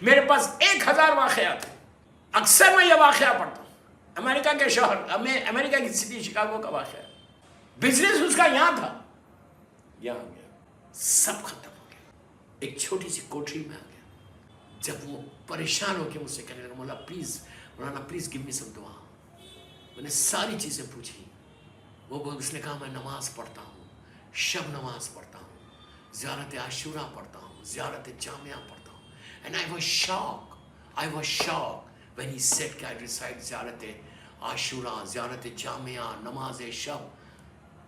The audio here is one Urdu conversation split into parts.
میرے پاس 1000 واقعات ہیں. اکثر میں یہ واقعہ پڑھتا ہوں. امریکہ کے شہر, امریکہ کی سٹی شکاگو کا واقعہ. بزنس اس کا یہاں تھا, یہاں آ گیا, سب ختم ہو گیا. ایک چھوٹی سی کوٹری میں آ گیا. جب وہ پریشان ہو کے مجھ سے کہنے لگا, مولانا پلیز گیو می سم دعا. میں نے ساری چیزیں پوچھی. اس نے کہا میں نماز پڑھتا ہوں, شب نماز پڑھتا ہوں, زیارت عاشورہ پڑھتا ہوں, زیارت جامعہ پڑھتا ہوں. And I was shocked when he said کہ I recite زیارت عاشورہ, زیارت جامعہ, نماز شب,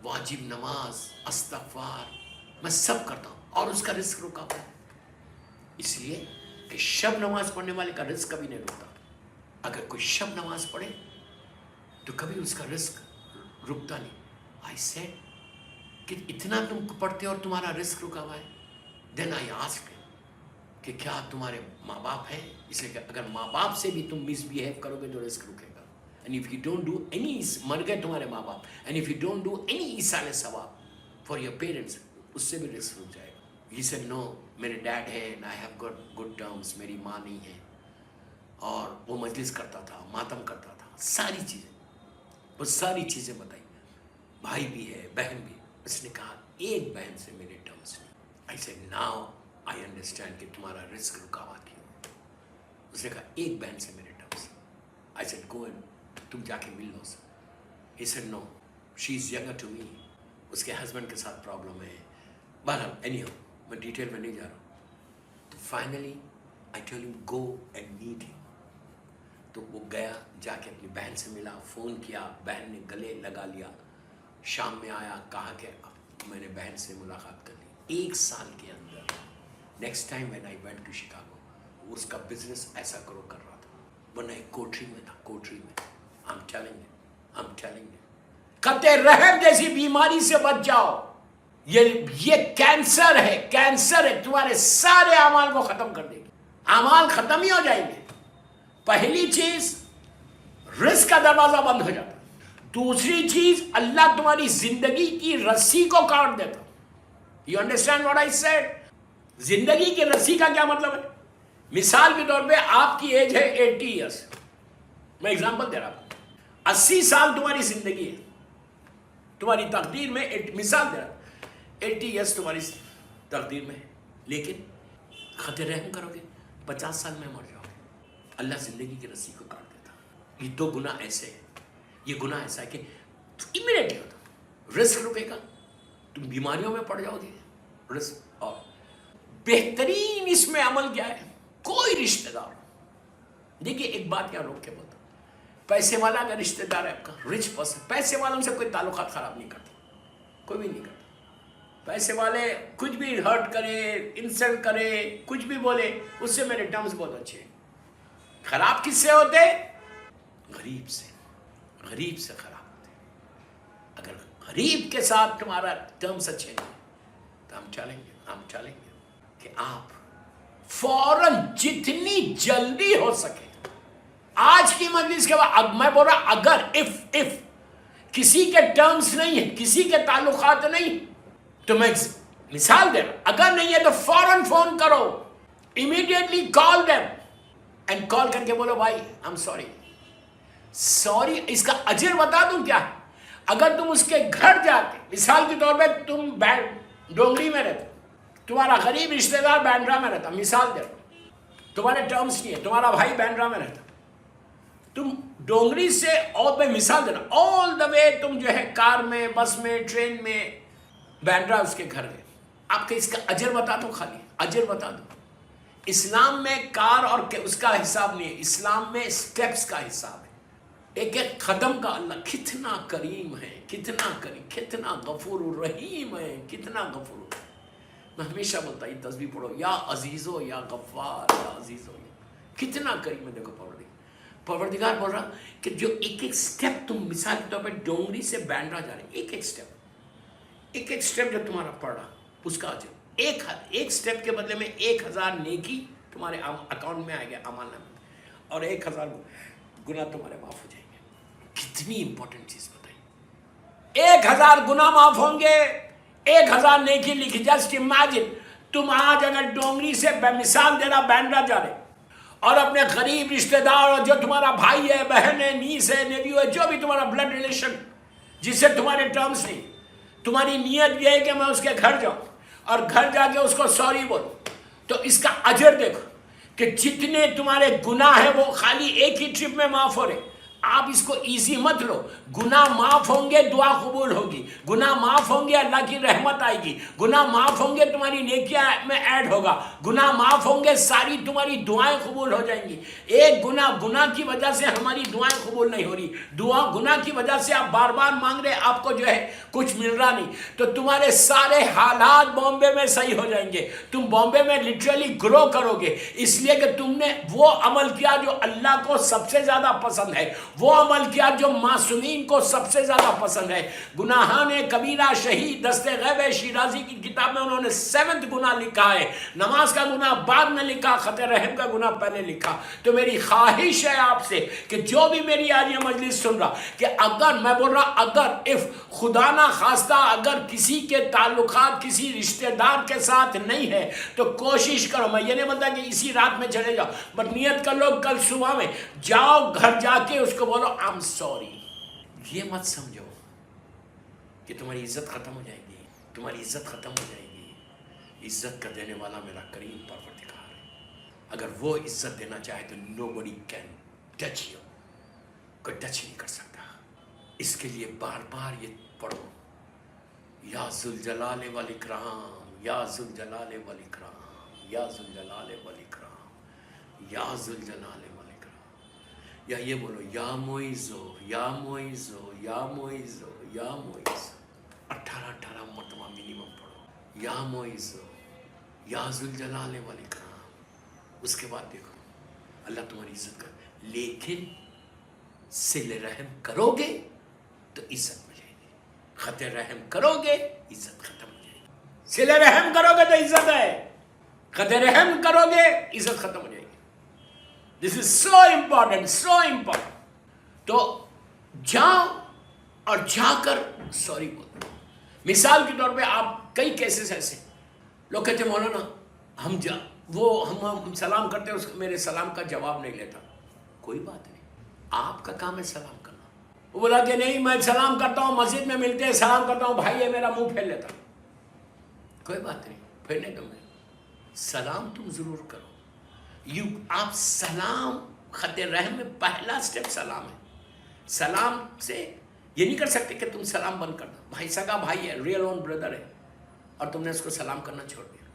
واجب نماز, استغفار, میں سب کرتا ہوں, اور اس کا رزق رکا ہوا ہے. اس لیے کہ شب نماز پڑھنے والے کا رزق کبھی نہیں رکتا. اگر کوئی شب نماز پڑھے تو کبھی اس کا رزق رکتا نہیں. I said کہ اتنا تم پڑھتے اور تمہارا رزق رکا ہوا ہے. Then I asked کہ کیا تمہارے ماں باپ ہیں؟ اس لیے کہ اگر ماں باپ سے بھی تم مس بیہیو کرو گے تو رزق رکے گا. And if you don't do any, مر گئے تمہارے ماں باپ, and if you don't do any ایثار ثواب for your parents, اس سے بھی رزق رک جائے گا. He said no, میرے ڈیڈ ہے, and I have got good terms, میری ماں نہیں ہے. اور وہ مجلس کرتا تھا, ماتم کرتا تھا, ساری چیزیں, وہ ساری چیزیں بتائی. بھائی بھی ہے, بہن بھی. اس نے کہا ایک بہن سے میرے ٹرمز نہیں. I said now I understand کہ تمہارا رزق رکا ہوا کیوں. اس نے کہا ایک بہن سے میرے terms. I said go and تم جا کے مل لو. He said no, she is younger to me. اس کے ہسبینڈ کے ساتھ پرابلم ہے. بہرحال anyhow میں ڈیٹیل میں نہیں جا رہا ہوں. تو finally I told him go and meet him. تو وہ گیا, جا کے اپنی بہن سے ملا, فون کیا, بہن نے گلے لگا لیا. شام میں آیا, کہا کہ میں نے بہن سے ملاقات کر لی. 1 سال کے اندر next time when I went to Chicago, اس کا بزنس ایسا کرو کر رہا تھا, ورنہ ایک کوٹری میں تھا, کوٹری میں. I'm telling you قطع رحم جیسی بیماری سے بچ جاؤ. یہ کینسر ہے, تمہارے سارے اعمال کو ختم کر دے گی. اعمال ختم ہی ہو جائیں گے. پہلی چیز رزق کا دروازہ بند ہو جاتا. دوسری چیز اللہ تمہاری زندگی کی رسی کو کاٹ دیتا. You understand what I said? زندگی کی رسی کا کیا مطلب ہے؟ مثال کے طور پہ آپ کی ایج ہے 80 ایئرس. میں ایگزامپل دے رہا ہوں. 80 سال تمہاری زندگی ہے, تمہاری تقدیر میں. مثال دے رہا ہوں, 80 ایئرس تمہاری تقدیر میں, لیکن خطِ رحم کرو گے 50 سال میں مر جاؤ گے. اللہ زندگی کی رسی کو کاٹ دیتا. یہ 2 گناہ ایسے ہیں. یہ گناہ ایسا ہے کہ امیڈیٹلی ہوتا, رزق رکے گا, تم بیماریوں میں پڑ جاؤ گے. رزق. اور بہترین اس میں عمل کیا ہے؟ کوئی رشتہ دار, دیکھیے ایک بات یہاں روک کے بولتا ہوں, پیسے والا اگر رشتہ دار ہے آپ کا, رچ پرسن, پیسے والوں سے کوئی تعلقات خراب نہیں کرتا, کوئی بھی نہیں کرتا. پیسے والے کچھ بھی ہرٹ کرے, انسلٹ کرے, کچھ بھی بولے, اس سے میرے ٹرمز بہت اچھے ہیں. خراب کس سے ہوتے؟ غریب سے. غریب سے خراب ہوتے. اگر غریب کے ساتھ تمہارا ٹرمز اچھے نہیں تو ہم چلیں گے کہ آپ فوراً جتنی جلدی ہو سکے, آج کی مجلس کے بعد, میں بول رہا اگر if کسی کے ٹرمز نہیں ہے, کسی کے تعلقات نہیں, تو میں مثال دے رہا ہوں, اگر نہیں ہے تو فوراً فون کرو, immediately call them and کال کر کے بولو بھائی I'm sorry. اس کا اجر بتا دوں کیا ہے؟ اگر تم اس کے گھر جاتے, مثال کے طور پہ تم ڈونگری میں رہتے, تمہارا غریب رشتہ دار بینڈرا میں رہتا, مثال دے رہا, تمہارے ٹرمز نہیں ہے, تمہارا بھائی بینڈرا میں رہتا, تم ڈونگری سے, اور میں مثال دینا, آل دا وے تم جو ہے کار میں, بس میں, ٹرین میں, بینڈرا اس کے گھر گئے. آپ کے اس کا اجر بتا دو, خالی اجر بتا دو. اسلام میں کار اور اس کا حساب نہیں ہے, اسلام میں سٹیپس کا حساب ہے. ایک ایک قدم کا اللہ کتنا کریم ہے, کتنا غفور الرحیم ہے, کتنا غفور. میں ہمیشہ بولتا یہ تصویر پڑھو, یا عزیزو یا غفار, یا عزیزو, کتنا کریم ہے. دیکھو پروردگار بول رہا کہ جو ایک سٹیپ تم, مثال کے طور پہ ڈونگری سے بینڈرا جا رہے, ایک سٹیپ جو تمہارا پڑ رہا, اس کا اجر ایک سٹیپ کے بدلے میں 1000 نیکی تمہارے اکاؤنٹ میں آئے گا, اعمال نامے, اور 1000 گناہ تمہارے معاف ہو جائیں گے. کتنی امپورٹنٹ چیز بتائی. 1000 گناہ معاف ہوں گے, 1000 نیکی لکھی. جسٹ امیجن تم آج اگر ڈونگری سے, مثال دے رہا, بینڈرا جا رہے, اور اپنے غریب رشتہ دار اور جو تمہارا بھائی ہے، بہن ہے، نیس ہے، نیبیو ہے، جو بھی تمہارا بلڈ ریلیشن جس سے تمہارے ٹرمز نہیں، تمہاری نیت یہ ہے کہ میں اس کے گھر جاؤں اور گھر جا کے اس کو سوری بولوں، تو اس کا اجر دیکھو کہ جتنے تمہارے گناہ ہیں وہ خالی ایک ہی ٹرپ میں معاف ہو رہے۔ آپ اس کو ایزی مت لو، گناہ معاف ہوں گے دعا قبول ہوگی، گناہ معاف ہوں گے اللہ کی رحمت آئے گی، گناہ معاف ہوں گے تمہاری نیکیاں میں ایڈ ہوگا، گناہ معاف ہوں گے ساری تمہاری دعائیں قبول ہو جائیں گی۔ ایک گناہ کی وجہ سے ہماری دعائیں قبول نہیں ہو رہی، گناہ کی وجہ سے آپ بار بار مانگ رہے، آپ کو جو ہے کچھ مل رہا نہیں، تو تمہارے سارے حالات بامبے میں صحیح ہو جائیں گے، تم بامبے میں لٹرلی گرو کرو گے، اس لیے کہ تم نے وہ عمل کیا جو اللہ کو سب سے زیادہ پسند ہے، وہ عمل کیا جو معصومین کو سب سے زیادہ پسند ہے۔ گناہان کبیرہ شہید دست غیب شیرازی کی کتاب میں انہوں نے 7 گناہ لکھا ہے، نماز کا گناہ بعد میں لکھا، خطِ رحم کا گناہ پہلے لکھا۔ تو میری خواہش ہے آپ سے کہ جو بھی میری آج یہ مجلس سن رہا، کہ اگر میں بول رہا اگر خدا نہ خواستہ اگر کسی کے تعلقات کسی رشتہ دار کے ساتھ نہیں ہے تو کوشش کرو، میں یہ نہیں بولتا کہ اسی رات میں چلے جاؤ، بٹ نیت کر لو کل صبح میں جاؤ، گھر جا کے اس کو بولو I'm sorry۔ یہ مت سمجھو کہ تمہاری عزت ختم ہو جائے گی، تمہاری عزت ختم ہو جائے گی۔ عزت کا دینے والا میرا کریم پروردگار ہے، اگر وہ عزت دینا چاہے تو nobody can touch you، کوئی ٹچ نہیں کر سکتا۔ اس کے لیے بار بار یہ پڑھو، یا ذوالجلال والاکرام، یا ذوالجلال والاکرام، یا ذوالجلال والاکرام، یا ذوالجلال والاکرام، یا یہ بولو یا معیزو، یا معیزو، یا معیزو، یا معیزو، 18 مرتبہ منیمم پڑھو، یا معیزو، یا ذوالجلال والاکرام۔ اس کے بعد دیکھو اللہ تمہاری عزت کر، لیکن صلہ رحم کرو گے تو عزت ملے گی، خطِ رحم کرو گے عزت ختم ہو جائے گی۔ صلہ رحم کرو گے تو عزت ہے، خطِ رحم کرو گے عزت ختم ہو جائے گی۔ This is so important, so important۔ تو جاؤ اور جا کر سوری بولو۔ مثال کے طور پہ آپ کئی کیسز ایسے لوگ کہتے ہیں مولانا ہم سلام کرتے ہیں، میرے سلام کا جواب نہیں لیتا۔ کوئی بات نہیں، آپ کا کام ہے سلام کرنا۔ وہ بولا کہ نہیں میں سلام کرتا ہوں، مسجد میں ملتے ہیں سلام کرتا ہوں، بھائی ہے میرا منہ پھیر لیتا۔ کوئی بات نہیں، پھیرنے دو، میں سلام تم ضرور کرو۔ آپ سلام خط رحم میں پہلا سٹیپ سلام ہے۔ سلام سے یہ نہیں کر سکتے کہ تم سلام بند کر دو، بھائی سگا بھائی ہے، ریئل اون بردر ہے، اور تم نے اس کو سلام کرنا چھوڑ دیا۔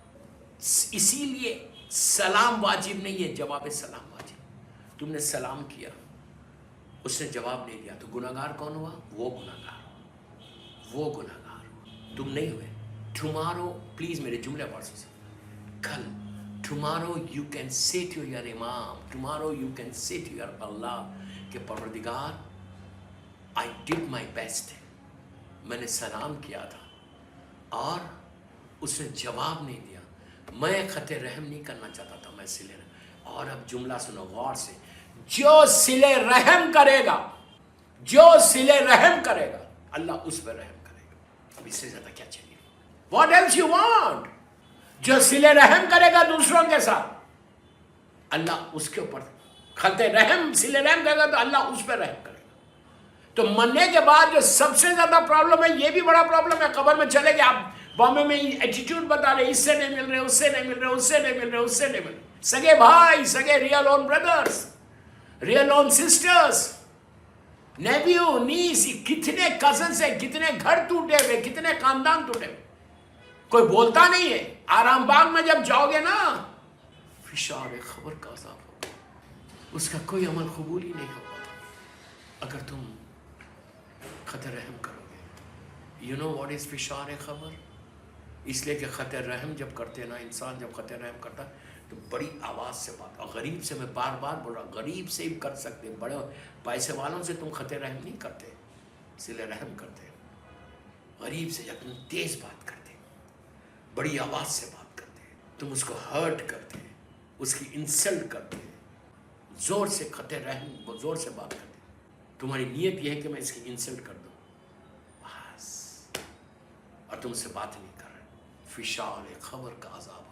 اسی لیے سلام واجب نہیں ہے، جواب سلام واجب۔ تم نے سلام کیا، اس نے جواب نہیں دیا، تو گناہگار کون ہوا؟ وہ گناہگار، وہ گناہگار تم نہیں ہوئے۔ ٹمارو پلیز میرے جملے پر سے کل tomorrow you can say to your imam, tomorrow you can say to your Allah کہ پروردگار I did my best، میں نے سلام کیا تھا اور اس نے جواب نہیں دیا، میں خط رحم نہیں کرنا چاہتا تھا، میں صلہ رحم۔ اور اب جملہ سنو غور سے، جو صلہ رحم کرے گا، جو صلہ رحم کرے گا اللہ اس پہ رحم کرے گا۔ اب اس سے زیادہ کیا چاہیے؟ What else you want؟ جو صلہ رحم کرے گا دوسروں کے ساتھ اللہ اس کے اوپر خط رحم، صلہ رحم کرے گا تو اللہ اس پہ رحم کرے گا۔ تو مرنے کے بعد جو سب سے زیادہ پرابلم ہے، یہ بھی بڑا پرابلم ہے، قبر میں چلے گئے آپ بامبے میں ایٹیٹیوڈ بتا رہے، اس سے نہیں مل رہے، اس سے نہیں مل رہے، اس سے نہیں مل رہے، اس سے نہیں مل رہے، سگے بھائی، سگے ریئل اون بردرز، ریئل اون سسٹرز، نیبیو نیس، کتنے کزنس ہیں، کتنے گھر ٹوٹے ہوئے، کتنے خاندان ٹوٹے ہوئے، کوئی بولتا نہیں ہے۔ آرام باغ میں جب جاؤ گے نا، فشار خبر کا عذاب ہوگا، اس کا کوئی عمل قبول ہی نہیں ہوگا اگر تم خط رحم کرو گے۔ یو نو واٹ از فشار خبر؟ اس لیے کہ خط رحم جب کرتے نا، انسان جب خط رحم کرتا تو بڑی آواز سے بات، اور غریب سے میں بار بار بول رہا ہوں، غریب سے ہی کر سکتے، بڑے پیسے والوں سے تم خط رحم نہیں کرتے، صلہ رحم کرتے۔ غریب سے جب تم تیز بات کرتے، بڑی آواز سے بات کرتے ہیں، تم اس کو ہرٹ کرتے ہیں، اس کی انسلٹ کرتے ہیں، زور سے خط رحم زور سے بات کرتے ہیں، تمہاری نیت یہ ہے کہ میں اس کی انسلٹ کر دوں بس، اور تم اس سے بات نہیں کر رہے، فشار خبر کا عذاب